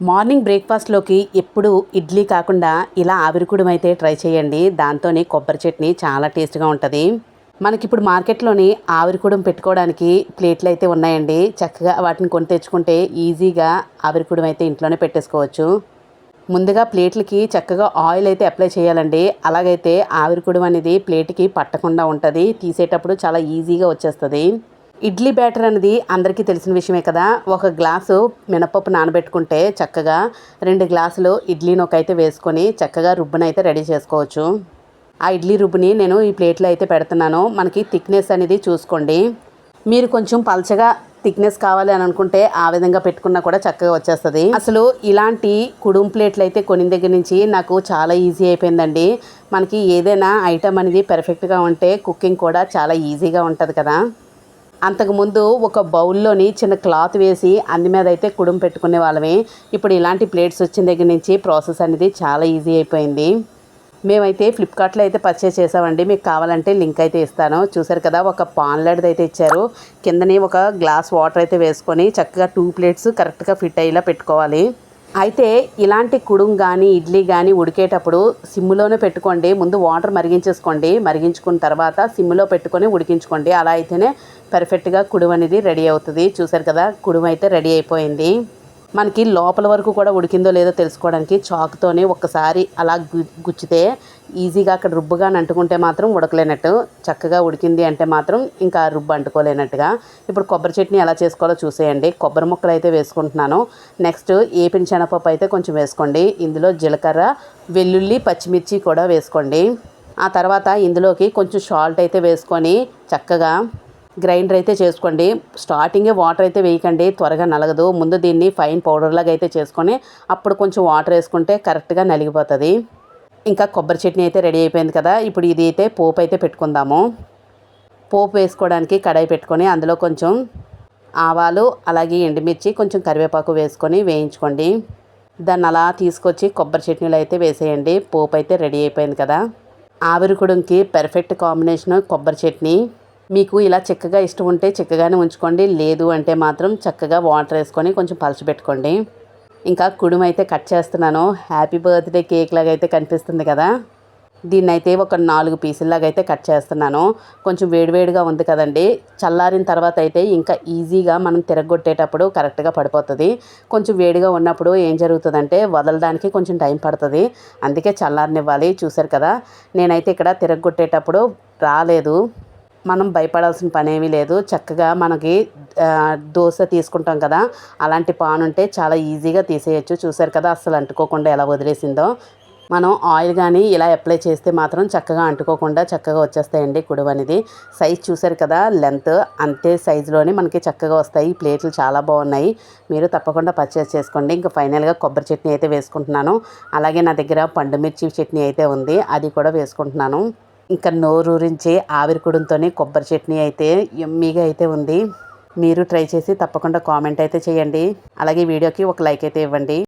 Morning బ్రేక్ఫాస్ట్లోకి ఎప్పుడు ఇడ్లీ కాకుండా ఇలా ఆవిరికుడుం అయితే ట్రై చేయండి. దాంతోనే కొబ్బరి చట్నీ చాలా టేస్ట్గా ఉంటుంది. మనకిప్పుడు మార్కెట్లోని ఆవిరికుడుం పెట్టుకోవడానికి ప్లేట్లు అయితే ఉన్నాయండి. చక్కగా వాటిని కొని తెచ్చుకుంటే ఈజీగా ఆవిరికుడుం అయితే ఇంట్లోనే పెట్టేసుకోవచ్చు. ముందుగా ప్లేట్లకి చక్కగా ఆయిల్ అయితే అప్లై చేయాలండి. అలాగైతే ఆవిరికుడుం అనేది ప్లేట్కి పట్టకుండా ఉంటుంది. తీసేటప్పుడు చాలా ఈజీగా వచ్చేస్తుంది. ఇడ్లీ బ్యాటర్ అనేది అందరికీ తెలిసిన విషయమే కదా. ఒక గ్లాసు మినపప్పు నానబెట్టుకుంటే చక్కగా 2 గ్లాసులు ఇడ్లీ నూకైతే వేసుకొని చక్కగా రుబ్బునైతే రెడీ చేసుకోవచ్చు. ఆ ఇడ్లీ రుబ్బుని నేను ఈ ప్లేట్లో అయితే పెడుతున్నాను. మనకి థిక్నెస్ అనేది చూసుకోండి. మీరు కొంచెం పలచగా థిక్నెస్ కావాలి అని అనుకుంటే ఆ విధంగా పెట్టుకున్నా కూడా చక్కగా వచ్చేస్తుంది. అసలు ఇలాంటి కుడుం ప్లేట్లు అయితే కొనిన దగ్గర నుంచి నాకు చాలా ఈజీ అయిపోయిందండి. మనకి ఏదైనా ఐటమ్ అనేది పర్ఫెక్ట్గా ఉంటే కుకింగ్ కూడా చాలా ఈజీగా ఉంటుంది కదా. అంతకుముందు ఒక బౌల్లోని చిన్న క్లాత్ వేసి అందు మీద అయితే కుడుం పెట్టుకునే వాళ్ళమే. ఇప్పుడు ఇలాంటి ప్లేట్స్ వచ్చిన దగ్గర నుంచి ప్రాసెస్ అనేది చాలా ఈజీ అయిపోయింది. మేమైతే ఫ్లిప్కార్ట్లో అయితే పర్చేస్ చేసామండి. మీకు కావాలంటే లింక్ అయితే ఇస్తాను. చూసారు కదా, ఒక పాన్ లాంటిది అయితే ఇచ్చారు. కిందనే ఒక గ్లాస్ వాటర్ అయితే వేసుకొని చక్కగా 2 ప్లేట్స్ కరెక్ట్గా ఫిట్ అయ్యేలా పెట్టుకోవాలి. అయితే ఇలాంటి కుడుం కానీ ఇడ్లీ కానీ ఉడికేటప్పుడు సిమ్లోనే పెట్టుకోండి. ముందు వాటర్ మరిగించేసుకోండి. మరిగించుకున్న తర్వాత సిమ్లో పెట్టుకొని ఉడికించుకోండి. అలా అయితేనే పర్ఫెక్ట్గా కుడుం అనేది రెడీ అవుతుంది. చూసారు కదా, కుడుం అయితే రెడీ అయిపోయింది. మనకి లోపల వరకు కూడా ఉడికిందో లేదో తెలుసుకోవడానికి చాకుతోనే ఒక్కసారి అలా గుచ్చితే ఈజీగా అక్కడ రుబ్బుగా అంటుకుంటే మాత్రం ఉడకలేనట్టు, చక్కగా ఉడికింది అంటే మాత్రం ఇంకా రుబ్బు అంటుకోలేనట్టుగా. ఇప్పుడు కొబ్బరి చట్నీ ఎలా చేసుకోవాలో చూసేయండి. కొబ్బరి ముక్కలు అయితే వేసుకుంటున్నాను. నెక్స్ట్ ఏపిన శనగపప్పు అయితే కొంచెం వేసుకోండి. ఇందులో జీలకర్ర, వెల్లుల్లి, పచ్చిమిర్చి కూడా వేసుకోండి. ఆ తర్వాత ఇందులోకి కొంచెం సాల్ట్ అయితే వేసుకొని చక్కగా గ్రైండర్ అయితే చేసుకోండి. స్టార్టింగే వాటర్ అయితే వేయకండి, త్వరగా నలగదు. ముందు దీన్ని ఫైన్ పౌడర్ లాగా అయితే చేసుకొని అప్పుడు కొంచెం వాటర్ వేసుకుంటే కరెక్ట్గా నలిగిపోతుంది. ఇంకా కొబ్బరి చట్నీ అయితే రెడీ అయిపోయింది కదా. ఇప్పుడు ఇది అయితే పోపు అయితే పెట్టుకుందాము. పోపు వేసుకోవడానికి కడాయి పెట్టుకొని అందులో కొంచెం ఆవాలు, అలాగే ఎండుమిర్చి, కొంచెం కరివేపాకు వేసుకొని వేయించుకోండి. దాన్ని అలా తీసుకొచ్చి కొబ్బరి చట్నీలో అయితే వేసేయండి. పోపు అయితే రెడీ అయిపోయింది కదా. ఆవిరికుడుంకి పర్ఫెక్ట్ కాంబినేషన్ కొబ్బరి చట్నీ. మీకు ఇలా చిక్కగా ఇష్టం ఉంటే చిక్కగానే ఉంచుకోండి. లేదు అంటే మాత్రం చక్కగా వాటర్ వేసుకొని కొంచెం పలచబెట్టుకోండి. ఇంకా కుడుం అయితే కట్ చేస్తున్నాను. హ్యాపీ బర్త్డే కేక్ లాగా అయితే కనిపిస్తుంది కదా. దీన్ని అయితే ఒక 4 పీసుల్లాగా అయితే కట్ చేస్తున్నాను. కొంచెం వేడివేడిగా ఉంది కదండి. చల్లారిన తర్వాత అయితే ఇంకా ఈజీగా మనం తిరగొట్టేటప్పుడు కరెక్ట్గా పడిపోతుంది. కొంచెం వేడిగా ఉన్నప్పుడు ఏం జరుగుతుందంటే వదలడానికి కొంచెం టైం పడుతుంది. అందుకే చల్లారనివ్వాలి. చూసారు కదా, నేనైతే ఇక్కడ తిరగొట్టేటప్పుడు రాలేదు. మనం భయపడాల్సిన పని ఏమీ లేదు. చక్కగా మనకి దోశ తీసుకుంటాం కదా, అలాంటి పాన్ ఉంటే చాలా ఈజీగా తీసేయచ్చు. చూసారు కదా, అస్సలు అంటుకోకుండా ఎలా వదిలేసిందో. మనం ఆయిల్ కానీ ఇలా అప్లై చేస్తే మాత్రం చక్కగా అంటుకోకుండా చక్కగా వచ్చేస్తాయండి కుడుం అనేది. సైజ్ చూసారు కదా, లెంత్ అంతే సైజులోనే మనకి చక్కగా వస్తాయి. ఈ ప్లేట్లు చాలా బాగున్నాయి. మీరు తప్పకుండా పర్చేస్ చేసుకోండి. ఇంకా ఫైనల్గా కొబ్బరి చట్నీ అయితే వేసుకుంటున్నాను. అలాగే నా దగ్గర పండు మిర్చి చట్నీ అయితే ఉంది, అది కూడా వేసుకుంటున్నాను. ఇంకా నోరూరించే ఆవిరికుడుంతోనే కొబ్బరి చట్నీ అయితే యమ్మీగా అయితే ఉంది. మీరు ట్రై చేసి తప్పకుండా కామెంట్ అయితే చేయండి. అలాగే వీడియోకి ఒక లైక్ అయితే ఇవ్వండి.